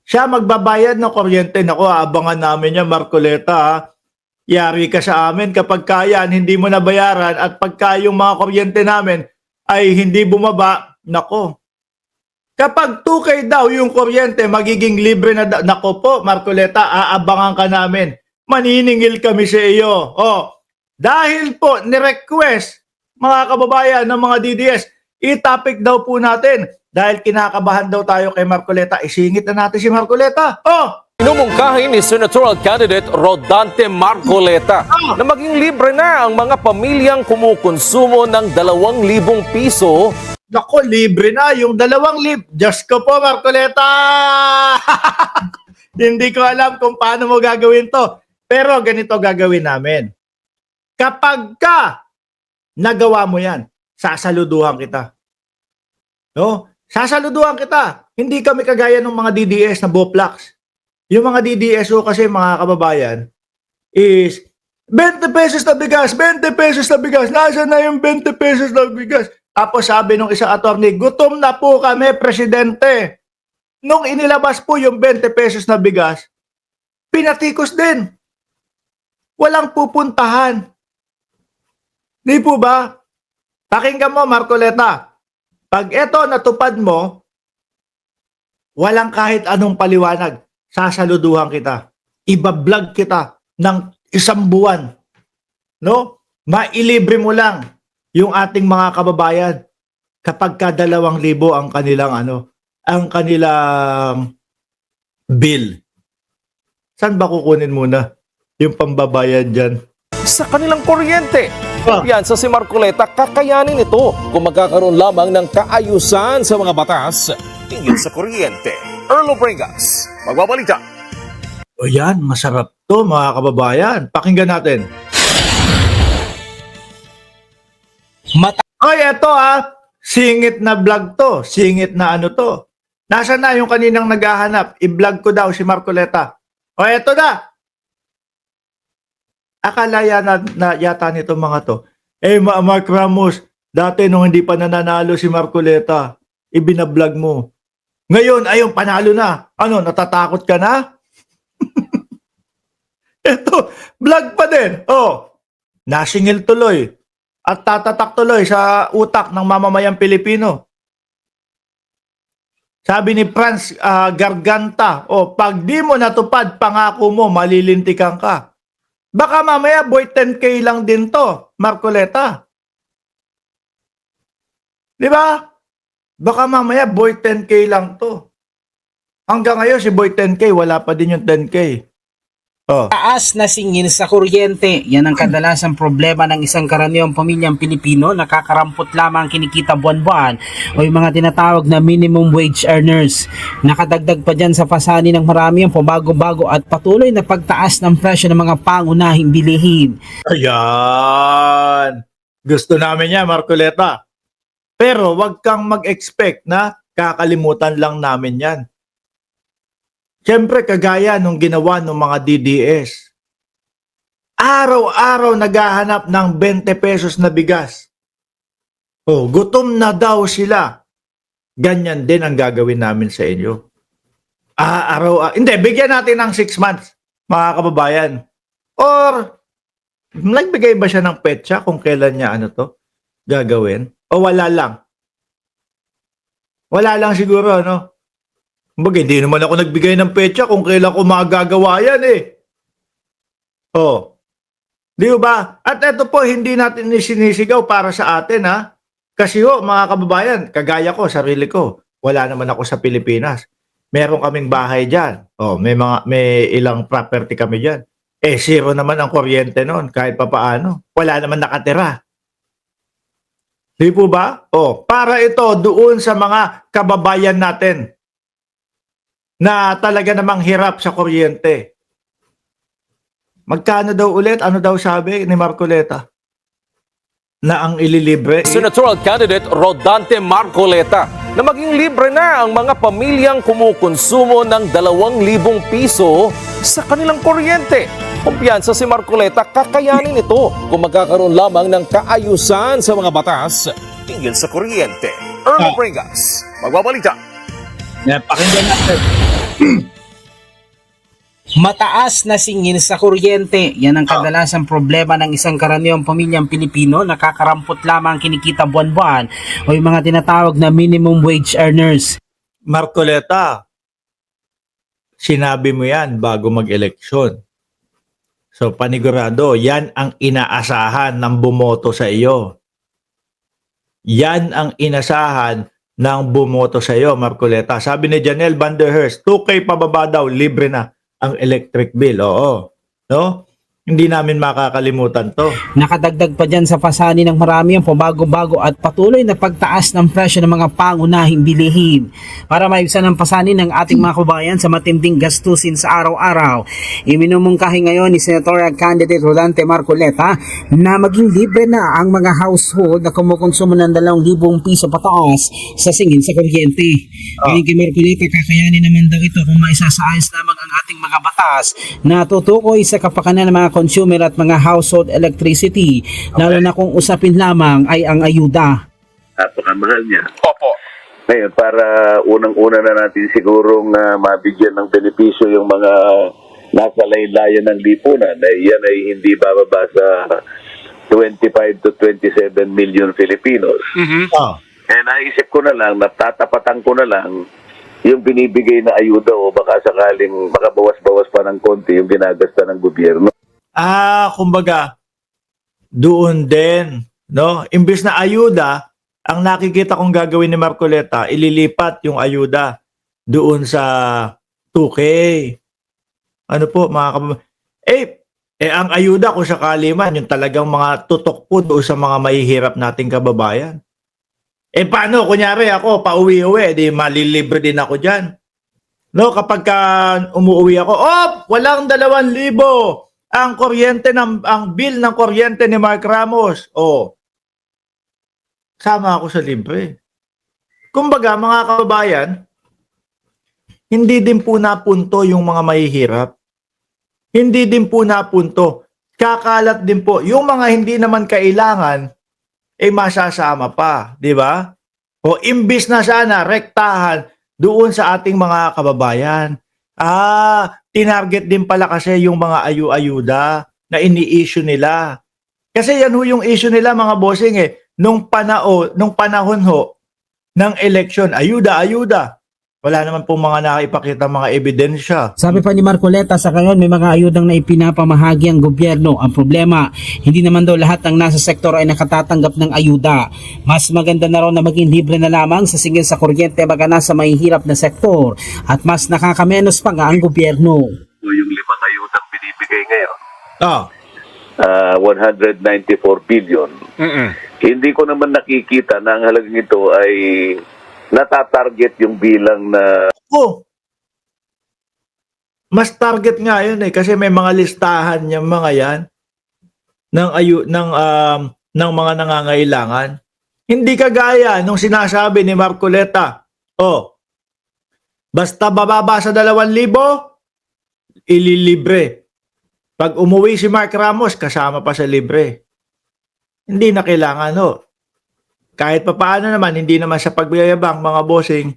Siya magbabayad ng kuryente. Naku, abangan namin yan, Marcoleta, ha? Yari ka sa amin kapag kayan, hindi mo nabayaran at pagka yung mga kuryente namin ay hindi bumaba, nako. Kapag 2K daw yung kuryente, magiging libre na daw. Nako po, Marcoleta, aabangan ka namin. Maniningil kami sa iyo. Oh, dahil po ni-request, mga kababayan ng mga DDS, i-topic daw po natin. Dahil kinakabahan daw tayo kay Marcoleta, isingit na natin si Marcoleta. Oh! Inumungkahi ni Senatorial Candidate Rodante Marcoleta na maging libre na ang mga pamilyang kumukonsumo ng 2,000 piso. Nako, libre na yung 2,000. Diyos ko po, Marcoleta! Hindi ko alam kung paano mo gagawin to. Pero ganito gagawin namin. Kapag ka nagawa mo yan, sasaluduhan kita. No? Sasaluduhan kita. Hindi kami kagaya ng mga DDS na boplax. Yung mga DDSO kasi, mga kababayan, is 20 pesos na bigas, 20 pesos na bigas, nasaan na yung 20 pesos na bigas? Tapos sabi nung isang attorney, gutom na po kami, presidente. Nung inilabas po yung 20 pesos na bigas, pinatikos din. Walang pupuntahan. Di po ba? Pakinggan mo, Marcoleta. Pag eto natupad mo, walang kahit anong paliwanag. Sasaluduhan kita. Ibablog kita ng 1 buwan. No? Mailibre mo lang yung ating mga kababayan kapag ka 2,000 ang kanilang ang kanilang bill. Saan ba kukunin muna yung pambabayad dyan? Sa kanilang kuryente. Yan sa si Marcoleta, kakayanin ito kung magkakaroon lamang ng kaayusan sa mga batas tingin sa kuryente. Earl Obregas, magbabalita. O yan, masarap to, mga kababayan. Pakinggan natin. Oy, eto singit na vlog to. Singit na to. Nasaan na yung kaninang naghahanap? I-vlog ko daw si Marcoleta. O eto na. Akala na yata nito mga to. Mark Ramos, dati nung hindi pa nananalo si Marcoleta, ibinablog mo. Ngayon, ayun, panalo na. Ano, natatakot ka na? Ito, vlog pa din. Oh, nasingil tuloy. At tatatak tuloy sa utak ng mamamayang Pilipino. Sabi ni Franz Garganta, pag di mo natupad pangako mo, malilintikan ka. Baka mamaya, boy, 10K lang din to, Marcoleta. Di ba? Baka mamaya, boy, 10K lang to. Hanggang ngayon, si boy 10K, wala pa din yung 10K. Taas na singil sa kuryente. Yan ang kadalasang problema ng isang karaniwang pamilyang Pilipino. Nakakarampot lamang kinikita buwan-buwan o yung mga tinatawag na minimum wage earners. Nakadagdag pa dyan sa pasani ng marami ang pabago-bago at patuloy na pagtaas ng presyo ng mga pangunahing bilihin. Ayan! Gusto namin yan, Marcoleta. Pero wag kang mag-expect na kakalimutan lang namin yan. Siyempre, kagaya nung ginawa ng mga DDS. Araw-araw naghahanap ng 20 pesos na bigas. Gutom na daw sila. Ganyan din ang gagawin namin sa inyo. Hindi, bigyan natin ng 6 months, mga kababayan. Or, nagbigay ba siya ng petsa kung kailan niya gagawin? O wala lang? Wala lang siguro, Kumbaga, hindi naman ako nagbigay ng petsa kung kailan ko magagawa yan Di ba? At ito po, hindi natin sinisigaw para sa atin, Kasi mga kababayan, kagaya ko, sarili ko, wala naman ako sa Pilipinas. Meron kaming bahay dyan. May ilang property kami dyan. Zero naman ang kuryente noon, kahit papaano. Wala naman nakatira. Di po ba? Para ito doon sa mga kababayan natin na talaga namang hirap sa kuryente. Magkano daw ulit? Ano daw sabi ni Marcoleta? Na ang ililibre? Senatorial Candidate Rodante Marcoleta na maging libre na ang mga pamilyang kumukonsumo ng 2,000 piso sa kanilang kuryente. Kumpiyansa si Marcoleta, kakayanin ito kung magkakaroon lamang ng kaayusan sa mga batas tingin sa kuryente. Earl Obregas, magbabalita. Pakinggan natin. Mataas na singil sa kuryente. Yan ang kadalasang problema ng isang karaniwang pamilyang Pilipino. Nakakarampot lamang kinikita buwan-buwan o yung mga tinatawag na minimum wage earners. Marcoleta, sinabi mo yan bago mag-eleksyon. So panigurado, yan ang inaasahan ng bumoto sa iyo. Yan ang inasahan ng bumoto sa iyo, Marcoleta. Sabi ni Janelle Van der Herst, 2K pababa daw, libre na ang electric bill. Oo. No? Hindi namin makakalimutan to. Nakadagdag pa dyan sa pasani ng marami ang pabago-bago at patuloy na pagtaas ng presyo ng mga pangunahing bilihin. Para maibsan ang pasani ng ating mga kabayan sa matinding gastusin sa araw-araw, iminumungkahi ngayon ni Senatorial Candidate Rodante Marcoleta na maging libre na ang mga household na kumukonsumo ng 2,000 piso pataas sa singil sa kuryente. Ngayon kay Marcoleta, kakayanin naman daw ito kung maisasaayos lamang ang ating mga batas na tutukoy sa kapakanan ng mga consumer at mga household electricity, lalo na kung usapin lamang ay ang ayuda. Napakamahal niya. Opo. Ngayon, para unang-una na natin sigurong mabigyan ng benepisyo yung mga nasa laylayan ng lipunan, yan ay hindi bababa sa 25 to 27 million Filipinos. Oh. Naisip ko na lang, natatapatan ko na lang yung binibigay na ayuda o baka sakaling makabawas-bawas pa ng konti yung ginagasta ng gobyerno. Kumbaga, doon din, no? Imbes na ayuda, ang nakikita kong gagawin ni Marcoleta, ililipat yung ayuda doon sa 2K. Ano po, mga kababayan? Ang ayuda kung sakali man, yung talagang mga tutok po doon sa mga mahihirap nating kababayan. Paano? Kunyari ako, pauwi-uwi, di malilibre din ako dyan. No, kapag umuwi ako, walang 2,000 ang kuryente ang bill ng kuryente ni Mark Ramos. Sama ako sa libre. Kumbaga, mga kababayan, hindi din po napunto yung mga mahihirap. Hindi din po napunto. Kakalat din po. Yung mga hindi naman kailangan, masasama pa. Di ba? Imbis na sana, rektahan doon sa ating mga kababayan. Tinarget din pala kasi yung mga ayuda na ini-issue nila. Kasi yan ho yung issue nila, mga bossing nung panahon ho ng election, ayuda. Wala naman pong mga nakipakita mga ebidensya. Sabi pa ni Marcoleta, sa ngayon may mga ayudang na ipinapamahagi ang gobyerno. Ang problema, hindi naman daw lahat ng nasa sektor ay nakatatanggap ng ayuda. Mas maganda na raw na maging libre na lamang sa singil sa kuryente baga nasa mahihirap na sektor at mas nakakamenos pa nga ang gobyerno. O yung 5 ayudang binibigay ngayon, 194 billion. Hindi ko naman nakikita na ang halagang ito ay natatarget yung bilang na Mas target nga yun kasi may mga listahan yung mga yan ng mga nangangailangan. Hindi kagaya nung sinasabi ni Marcoleta, basta bababa sa 2,000, ililibre. Pag umuwi si Mark Ramos, kasama pa sa libre. Hindi na kailangan, kahit pa paano naman, hindi naman sa pagbiyayabang, mga bossing,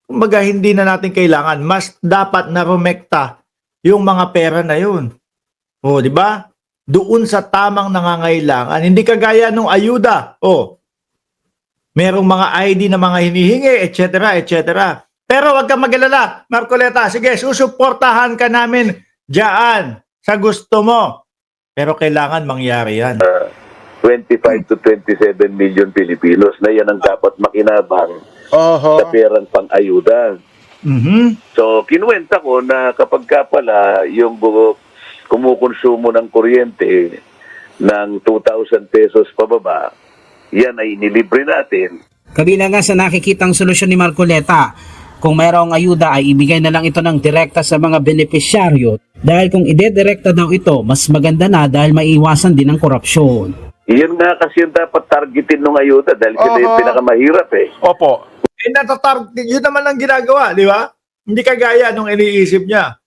kumbaga hindi na natin kailangan. Mas dapat na rumekta yung mga pera na yun. Di ba? Doon sa tamang nangangailangan. Hindi kagaya nung ayuda. Merong mga ID na mga hinihingi, etc. Pero wag kang mag-alala, Marcoleta. Sige, susuportahan ka namin diyan sa gusto mo. Pero kailangan mangyari yan. 25 to 27 million Filipinos na yan ang dapat makinabang sa perang pang-ayuda. So, kinuwenta ko na kapag ka pala yung kumukonsumo ng kuryente ng 2,000 pesos pababa, yan ay nilibre natin. Kabila nga sa nakikitang solusyon ni Marcoleta, kung mayroong ayuda ay ibigay na lang ito ng direkta sa mga benepisyaryo dahil kung idedirekta daw ito, mas maganda na dahil maiiwasan din ang korupsyon. Iyan nga kasi yung dapat targetin ng ayuda dahil sila yung pinakamahirap Opo. Natatarget, yun naman ang ginagawa, di ba? Hindi kagaya nung iniisip niya.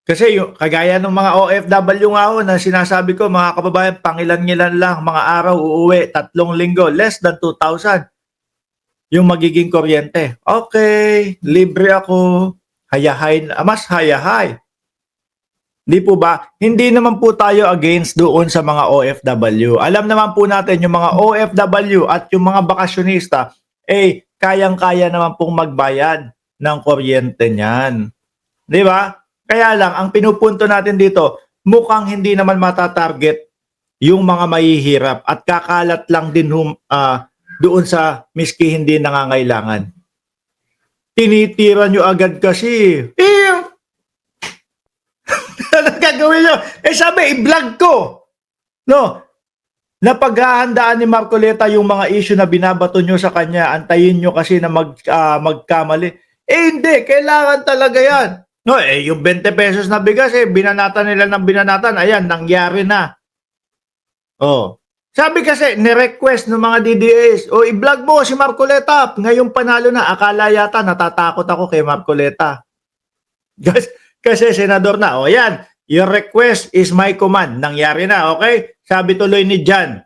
Kasi yung kagaya ng mga OFW nga na sinasabi ko, mga kababayan, pangilan-ngilan lang, mga araw uuwi, 3 linggo, less than 2,000. yung magiging kuryente. Okay, libre ako. Hayahay, mas hayahay. Di po ba? Hindi naman po tayo against doon sa mga OFW. Alam naman po natin yung mga OFW at yung mga bakasyonista, kayang-kaya naman pong magbayad ng kuryente niyan. Di ba? Kaya lang, ang pinupunto natin dito, mukhang hindi naman matatarget yung mga mahihirap at kakalat lang din doon sa miski hindi nangangailangan. Tinitira nyo agad kasi. Ano gagawin nyo? Sabi, i-vlog ko. No? Napaghahandaan ni Marcoleta yung mga issue na binabato nyo sa kanya. Antayin nyo kasi na magkamali. Hindi. Kailangan talaga yan. No, yung 20 pesos na bigas, binanatan nila ng binanatan. Ayan, nangyari na. Oh. Sabi kasi, ni-request ng mga DDS, i-vlog mo si Marcoleta. Ngayong panalo na, akala yata natatakot ako kay Marcoleta. Kasi senador na. Yan, your request is my command. Nangyari na, okay? Sabi tuloy ni Jan,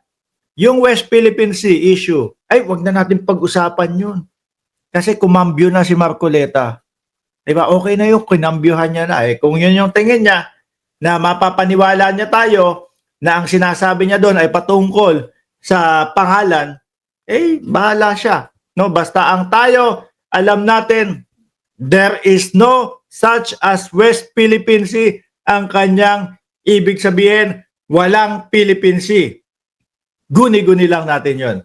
yung West Philippine Sea issue, wag na natin pag-usapan yun. Kasi kumambyo na si Marcoleta. Diba? Okay na yung kinambyuhan niya na. Kung yun yung tingin niya, na mapapaniwala niya tayo, na ang sinasabi niya doon ay patungkol sa pangalan, bahala siya. No? Basta ang tayo, alam natin, there is no such as West Philippine Sea. Ang kanyang ibig sabihin, walang Philippine Sea. Guni-guni lang natin yon.